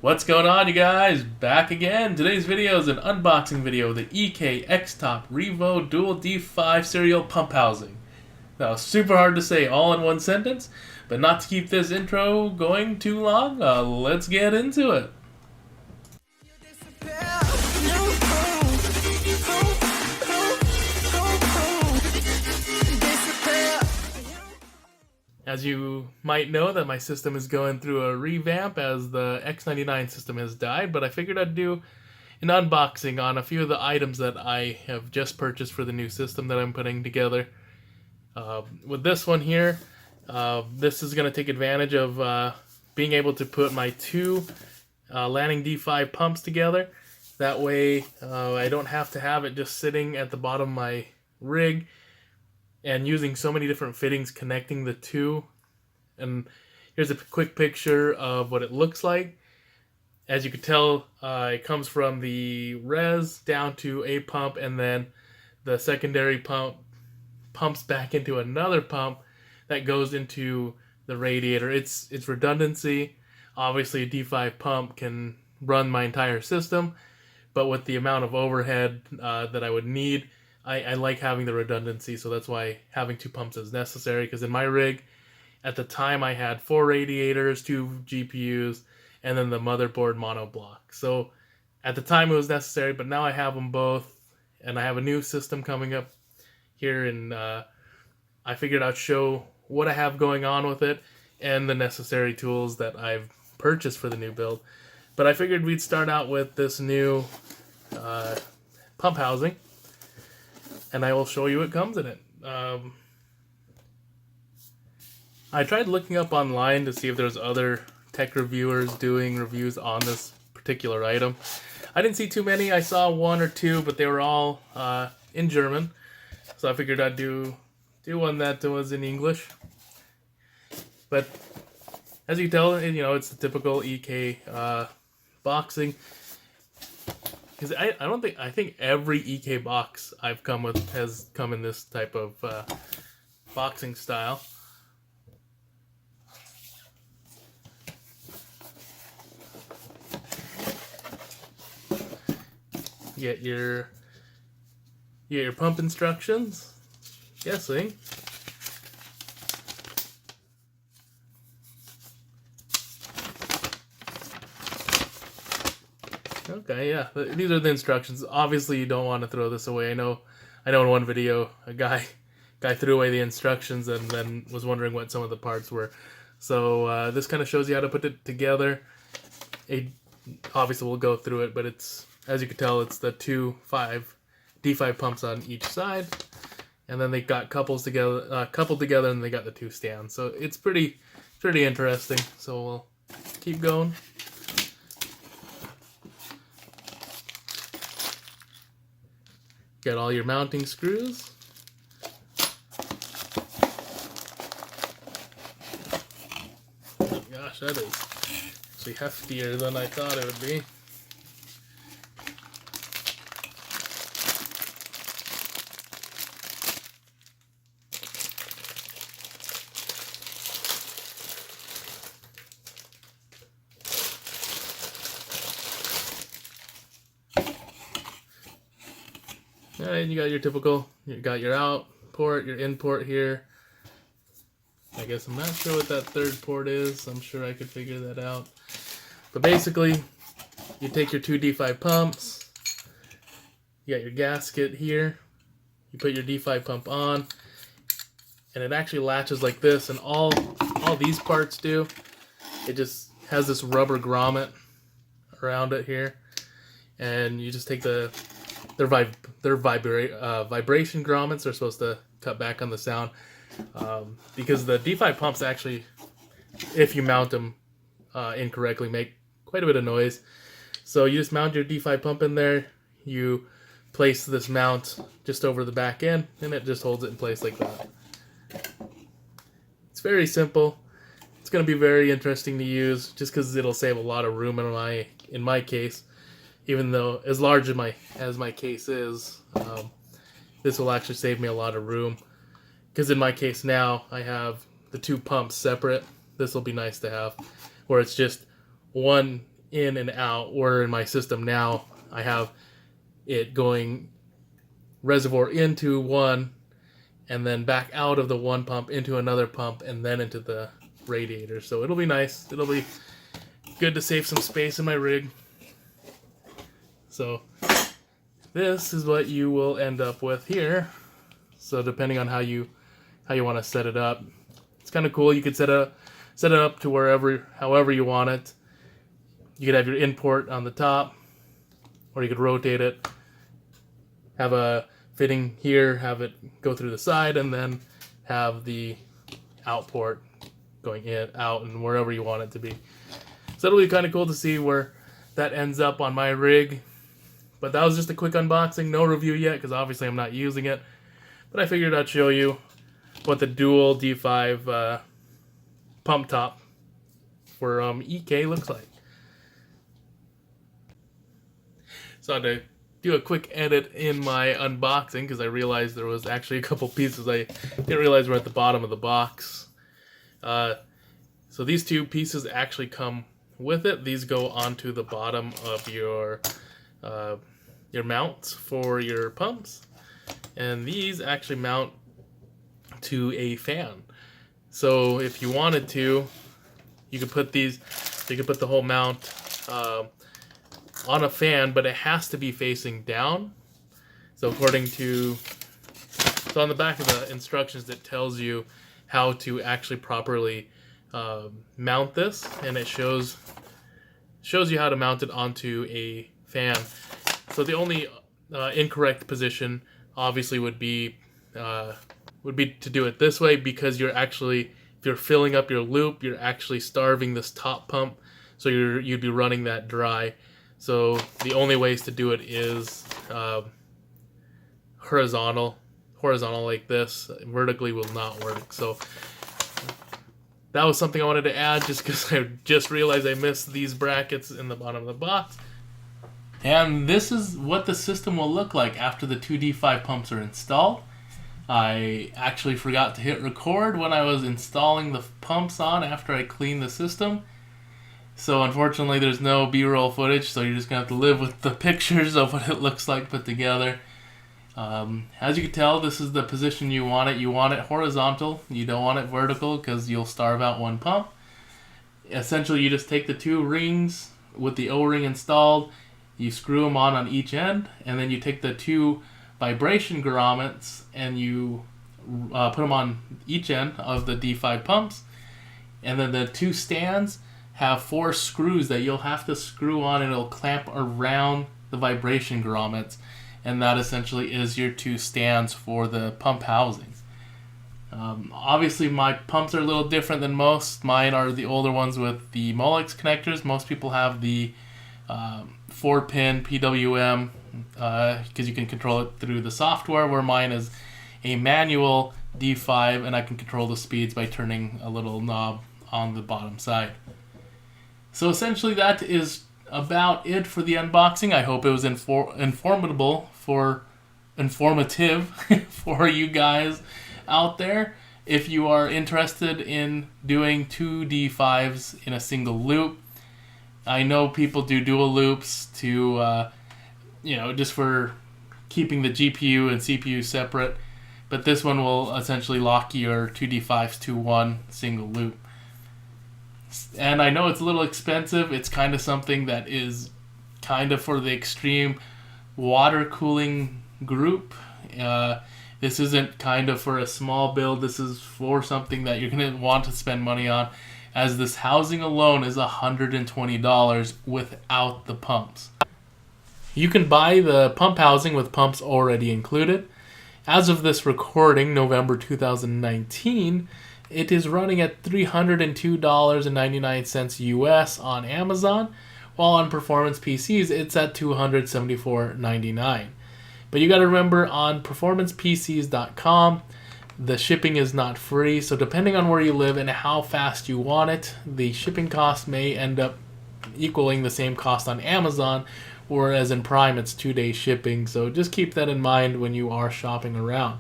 What's going on, you guys? Back again. Today's video is an unboxing video of the EK-XTOP Revo Dual D5 serial pump housing. Now, super hard to say all in one sentence, but not to keep this intro going too long, let's get into it. As you might know, that my system is going through a revamp as the X99 system has died, but I figured I'd do an unboxing on a few of the items that I have just purchased for the new system that I'm putting together. With this one here, this is going to take advantage of being able to put my two Lanning D5 pumps together. That way I don't have to have it just sitting at the bottom of my rig and using so many different fittings connecting the two. And here's a quick picture of what it looks like. As you can tell, it comes from the res down to a pump, and then the secondary pump pumps back into another pump that goes into the radiator. It's redundancy. Obviously a D5 pump can run my entire system, but with the amount of overhead that I would need, I like having the redundancy, so that's why having two pumps is necessary. Because in my rig, at the time, I had 4 radiators, 2 GPUs, and then the motherboard monoblock. So at the time it was necessary, but now I have them both, and I have a new system coming up here, and I figured I'd show what I have going on with it and the necessary tools that I've purchased for the new build. But I figured we'd start out with this new pump housing, and I will show you what comes in it. I tried looking up online to see if there's other tech reviewers doing reviews on this particular item. I didn't see too many. I saw 1 or 2, but they were all in German. So I figured I'd do one that was in English. But as you can tell, it's the typical EK boxing. Because I think every EK box I've come with has come in this type of boxing style. You get your pump instructions, guessing. Okay, yeah, these are the instructions. Obviously, you don't want to throw this away. I know in one video, a guy threw away the instructions and then was wondering what some of the parts were. So this kind of shows you how to put it together. Obviously, we'll go through it, but as you can tell, it's the two D5 pumps on each side, and then they got coupled together, and they got the 2 stands. So it's pretty interesting. So we'll keep going. Got all your mounting screws. Oh gosh, that is actually heftier than I thought it would be. Alright, you got your out port, your in port here. I guess I'm not sure what that third port is. I'm sure I could figure that out. But basically, you take your 2 D5 pumps, you got your gasket here, you put your D5 pump on, and it actually latches like this, and all these parts do, it just has this rubber grommet around it here, and you just take their vibration grommets are supposed to cut back on the sound, because the D5 pumps actually, if you mount them incorrectly, make quite a bit of noise. So you just mount your D5 pump in there, you place this mount just over the back end, and it just holds it in place like that. It's very simple. It's going to be very interesting to use, just because it'll save a lot of room in my case. Even though, as large as my case is, this will actually save me a lot of room. Because in my case now, I have the 2 pumps separate. This will be nice to have, where it's just one in and out, where in my system now I have it going reservoir into one and then back out of the one pump into another pump and then into the radiator. So it'll be nice. It'll be good to save some space in my rig. So this is what you will end up with here. So depending on how you want to set it up, it's kind of cool. You could set it up to however you want it. You could have your import on the top, or you could rotate it, have a fitting here, have it go through the side, and then have the out port going in, out, and wherever you want it to be. So it'll be kind of cool to see where that ends up on my rig. But that was just a quick unboxing, no review yet, because obviously I'm not using it. But I figured I'd show you what the dual D5 pump top for EK looks like. So I had to do a quick edit in my unboxing because I realized there was actually a couple pieces I didn't realize were at the bottom of the box. So these two pieces actually come with it. These go onto the bottom of your mounts for your pumps, and these actually mount to a fan. So if you wanted to, you could put the whole mount on a fan, but it has to be facing down. So on the back of the instructions, it tells you how to actually properly mount this, and it shows you how to mount it onto a fan. So the only incorrect position obviously would be to do it this way, because if you're filling up your loop, you're actually starving this top pump, so you'd be running that dry. So the only ways to do it is horizontal like this. Vertically will not work. So that was something I wanted to add, just because I just realized I missed these brackets in the bottom of the box. And this is what the system will look like after the two D5 pumps are installed. I actually forgot to hit record when I was installing the pumps on after I cleaned the system. So unfortunately there's no B-roll footage, so you're just going to have to live with the pictures of what it looks like put together. As you can tell, this is the position you want it. You want it horizontal. You don't want it vertical because you'll starve out one pump. Essentially, you just take the two rings with the O-ring installed, you screw them on each end, and then you take the two vibration grommets and you put them on each end of the D5 pumps. And then the two stands have 4 screws that you'll have to screw on, and it'll clamp around the vibration grommets, and that essentially is your 2 stands for the pump housings. Obviously my pumps are a little different than most. Mine are the older ones with the Molex connectors. Most people have the 4-pin PWM because you can control it through the software, where mine is a manual D5, and I can control the speeds by turning a little knob on the bottom side. So essentially that is about it for the unboxing. I hope it was informative for you guys out there. If you are interested in doing 2 D5s in a single loop, I know people do dual loops to, just for keeping the GPU and CPU separate, but this one will essentially lock your 2 D5s to one single loop. And I know it's a little expensive. It's kind of something that is kind of for the extreme water cooling group. This isn't kind of for a small build. This is for something that you're going to want to spend money on, as this housing alone is $120 without the pumps. You can buy the pump housing with pumps already included. As of this recording, November 2019, it is running at $302.99 US on Amazon, while on performance PCs it's at $274.99. But you got to remember, on performancepcs.com, the shipping is not free, so depending on where you live and how fast you want it, the shipping cost may end up equaling the same cost on Amazon, whereas in Prime it's 2-day shipping, so just keep that in mind when you are shopping around.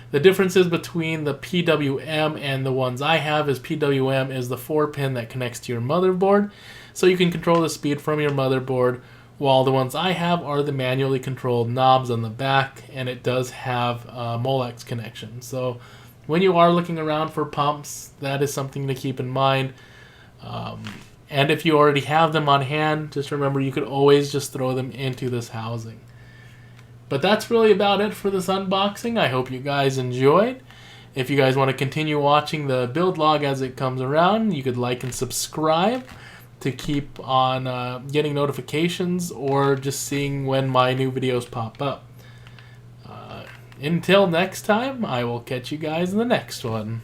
The differences between the PWM and the ones I have is PWM is the 4-pin that connects to your motherboard. so you can control the speed from your motherboard, while the ones I have are the manually controlled knobs on the back, and it does have a Molex connection. So when you are looking around for pumps, that is something to keep in mind. And if you already have them on hand, just remember you could always just throw them into this housing. But that's really about it for this unboxing. I hope you guys enjoyed. If you guys want to continue watching the build log as it comes around, you could like and subscribe to keep on getting notifications or just seeing when my new videos pop up. Until next time, I will catch you guys in the next one.